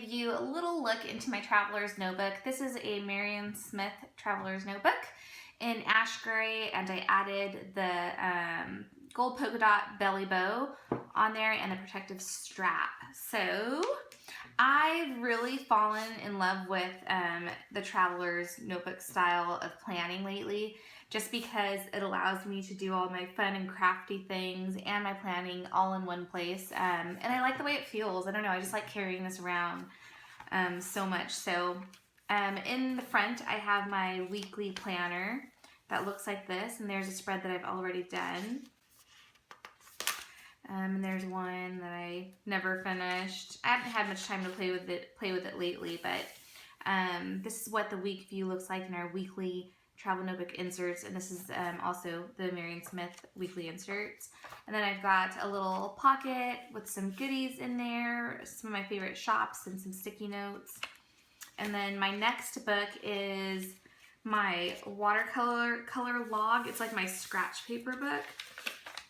you a little look into my Traveler's Notebook. This is a Marion Smith Traveler's Notebook in ash gray, and I added the gold polka dot belly bow on there and the protective strap. So I've really fallen in love with the Traveler's Notebook style of planning lately, just because it allows me to do all my fun and crafty things and my planning all in one place. And I like the way it feels. I don't know, I just like carrying this around so much. So in the front, I have my weekly planner that looks like this, and there's a spread that I've already done. And there's one that I never finished. I haven't had much time to play with it lately, but this is what the week view looks like in our weekly travel notebook inserts, and this is also the Marion Smith weekly inserts. And then I've got a little pocket with some goodies in there, some of my favorite shops, and some sticky notes. And then my next book is my Watercolor Colour Log. It's like my scratch paper book.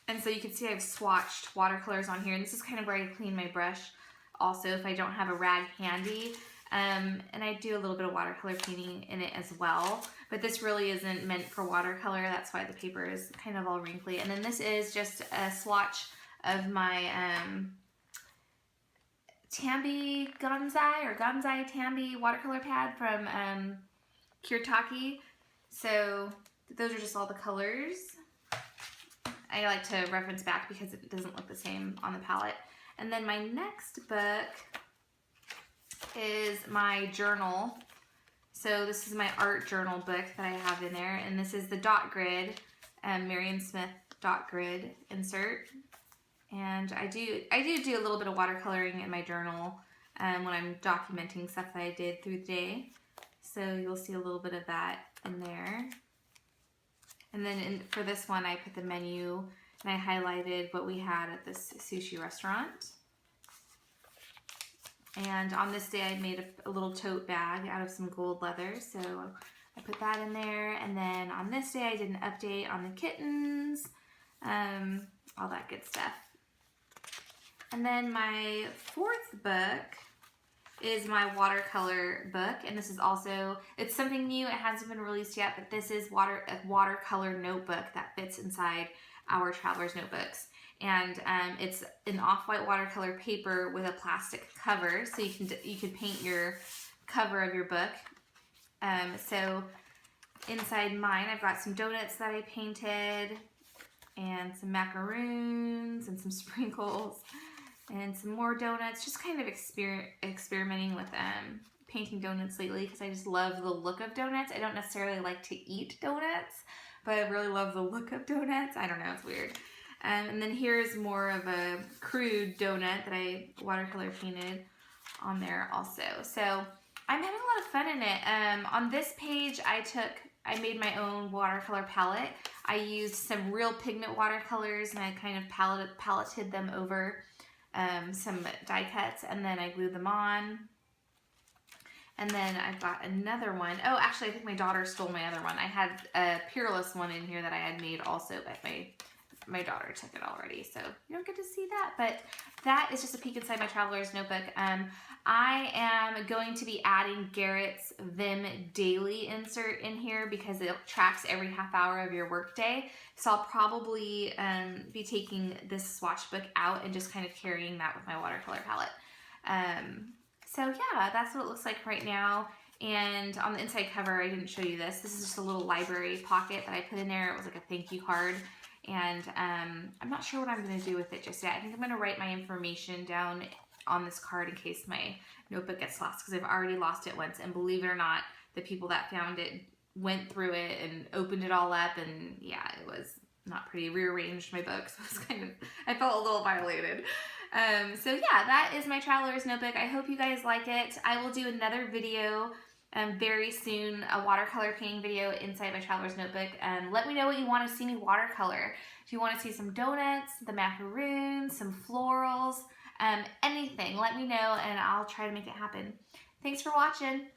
And so you can see I've swatched watercolors on here, and this is kind of where I clean my brush also if I don't have a rag handy. And I do a little bit of watercolor painting in it as well, but this really isn't meant for watercolor. That's why the paper is kind of all wrinkly. And then this is just a swatch of my Tambi Gonzai Tambi watercolor pad from Kirtaki. So those are just all the colors. I like to reference back because it doesn't look the same on the palette. And then my next book is my journal. So this is my art journal book that I have in there, and this is the dot grid, Marion Smith dot grid insert. And I do a little bit of watercoloring in my journal when I'm documenting stuff that I did through the day. So you'll see a little bit of that in there. And then for this one, I put the menu and I highlighted what we had at this sushi restaurant. And on this day, I made a little tote bag out of some gold leather, so I put that in there. And then on this day, I did an update on the kittens, all that good stuff. And then my fourth book is my watercolor book, and this is also, it's something new. It hasn't been released yet, but this is a watercolor notebook that fits inside our Traveler's Notebooks. And it's an off-white watercolor paper with a plastic cover, so you can paint your cover of your book. So inside mine, I've got some donuts that I painted, and some macaroons, and some sprinkles, and some more donuts. Just kind of experimenting with painting donuts lately because I just love the look of donuts. I don't necessarily like to eat donuts, but I really love the look of donuts. I don't know, it's weird. And then here's more of a crude donut that I watercolor painted on there also. So I'm having a lot of fun in it. On this page, I made my own watercolor palette. I used some real pigment watercolors and I kind of paletted them over some die cuts, and then I glued them on. And then I've got another one. Oh, actually, I think my daughter stole my other one. I had a Peerless one in here that I had made also, but my daughter took it already, so you don't get to see that. But that is just a peek inside my Traveler's Notebook. I am going to be adding Garrett's Vim Daily insert in here because it tracks every half hour of your workday. So I'll probably be taking this swatch book out and just kind of carrying that with my watercolor palette. So yeah, that's what it looks like right now. And on the inside cover, I didn't show you this. This is just a little library pocket that I put in there. It was like a thank you card. And I'm not sure what I'm going to do with it just yet. I think I'm going to write my information down on this card in case my notebook gets lost, because I've already lost it once. And believe it or not, the people that found it went through it and opened it all up, and yeah, it was not pretty. Rearranged my book, so it was kind of, I felt a little violated. So yeah, that is my Traveler's Notebook. I hope you guys like it. I will do another video very soon, a watercolor painting video inside my Traveler's Notebook. Let me know what you want to see me watercolor. If you want to see some donuts, the macaroons, some florals, anything, let me know and I'll try to make it happen. Thanks for watching.